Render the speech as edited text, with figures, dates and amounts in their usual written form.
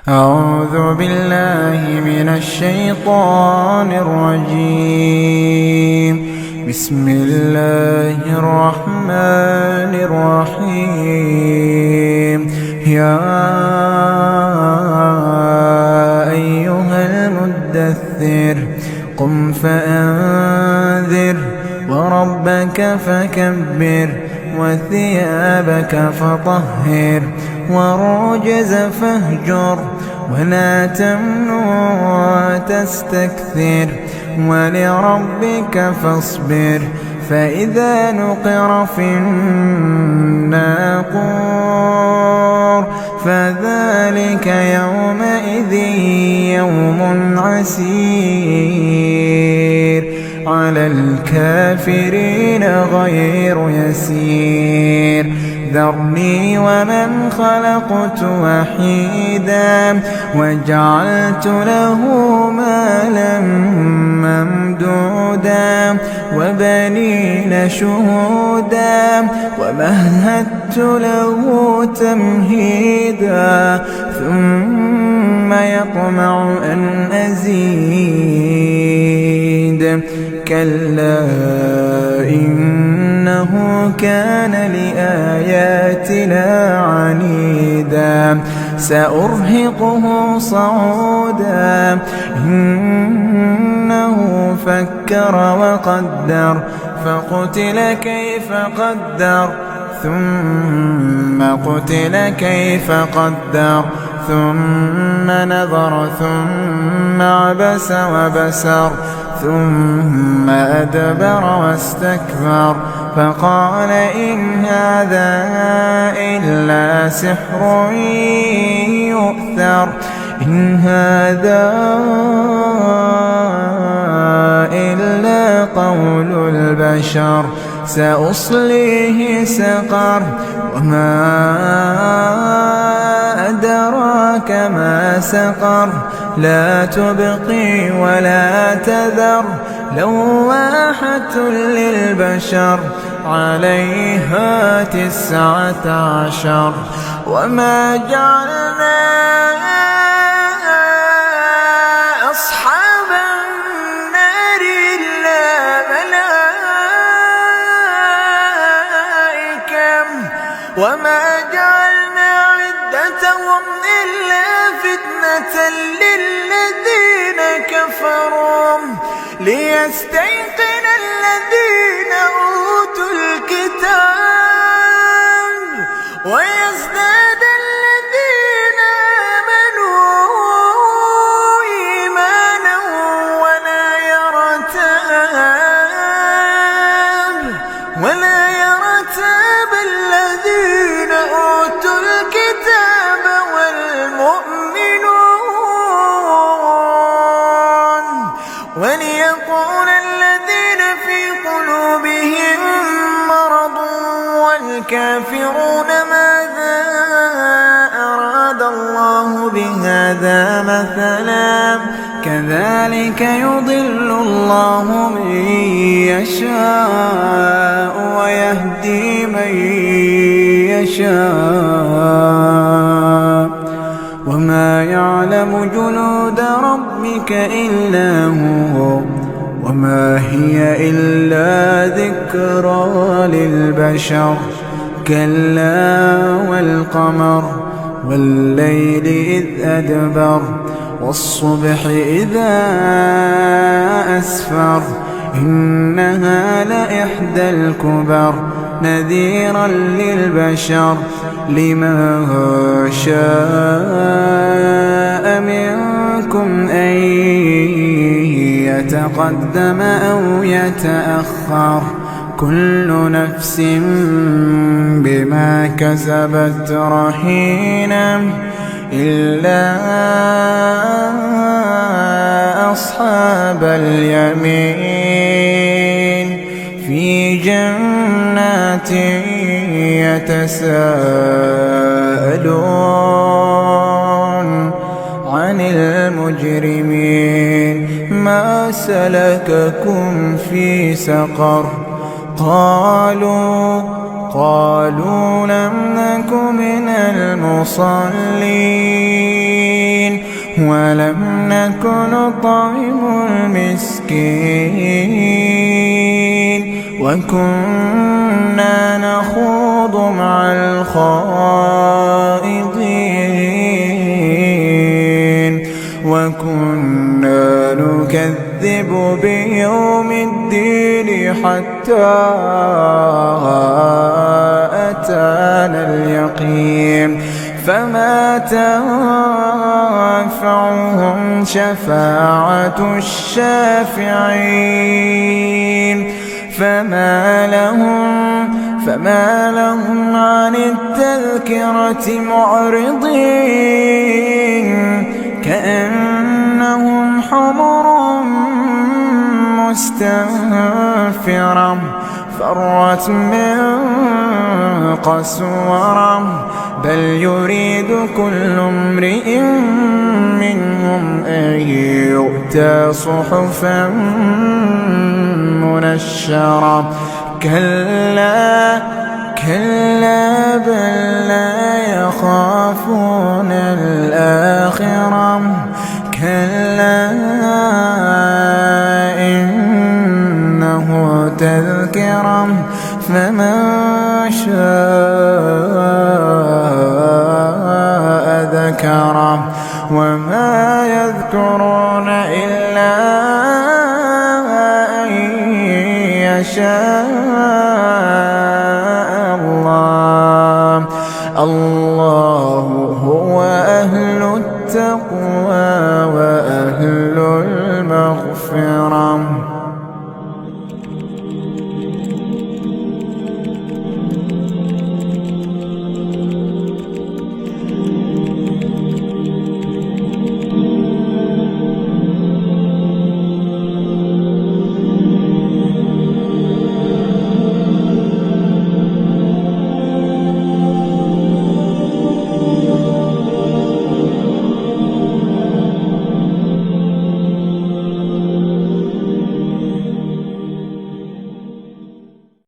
أعوذ بالله من الشيطان الرجيم. بسم الله الرحمن الرحيم. يا أيها المدثر قم فأنذر وربك فكبر وثيابك فطهر والرجز فاهجر ولا تمنن تستكثر ولربك فاصبر فإذا نقر في الناقور فذلك يومئذ يوم عسير على الكافرين غير يسير. ذرني ومن خلقت وحيدا وجعلت له مالا ممدودا وبنين شهودا ومهدت له تمهيدا ثم يطمع أن أزيد كلا إنه كان لآياتنا عنيدا سأرهقه صعودا إنه فكر وقدر فقتل كيف قدر ثم قتل كيف قدر ثم نظر ثم عبس وبسر ثم أدبر واستكبر فقال إن هذا إلا سحر يؤثر إن هذا إلا قول البشر سأصليه سقر وما أدراك ما سقر لا تبقي ولا تذر لواحة للبشر عليها 19 وما جعلنا أصحاب النار إلا ملائكة وما جعلنا عدتهم إلا فتنة للذين كفروا ليستيقن الذين أوتوا الكتاب ويزداد الذين آمنوا إيمانا ولا يرتاب الذين أوتوا الكتاب والمؤمنون وليقول الذين في قلوبهم مرض والكافرون ماذا أراد الله بهذا مثلا كذلك يضل الله من يشاء ويهدي من يشاء وما يعلم جنود ربك إلا هو وما هي إلا ذكرى للبشر كلا والقمر والليل إذ أدبر والصبح إذا أسفر إنها لإحدى الكبر نذيرا للبشر لمن شاء منكم أن يتقدم أو يتأخر كل نفس بما كسبت رهينة إلا أصحاب اليمين في جنات يتساءلون عن المجرمين ما سلككم في سقر قالوا لم نك من المصلين ولم نك نطعم المسكين وكنا نخوض مع الخائضين وكنا نكذب بيوم الدين حتى أتانا اليقين فما تنفعهم شفاعة الشافعين فما لهم عن التذكرة معرضين كأنهم حمر مستنفرة فرت من قسورة بل يريد كل امرئ منهم أن يؤتى صحفا منشرة كلا بل لا يخافون الآخرة كلا إنه تذكرة فمن شاء ذكره وما يذكرون إلا أن يشاء الله هو أهل التقوى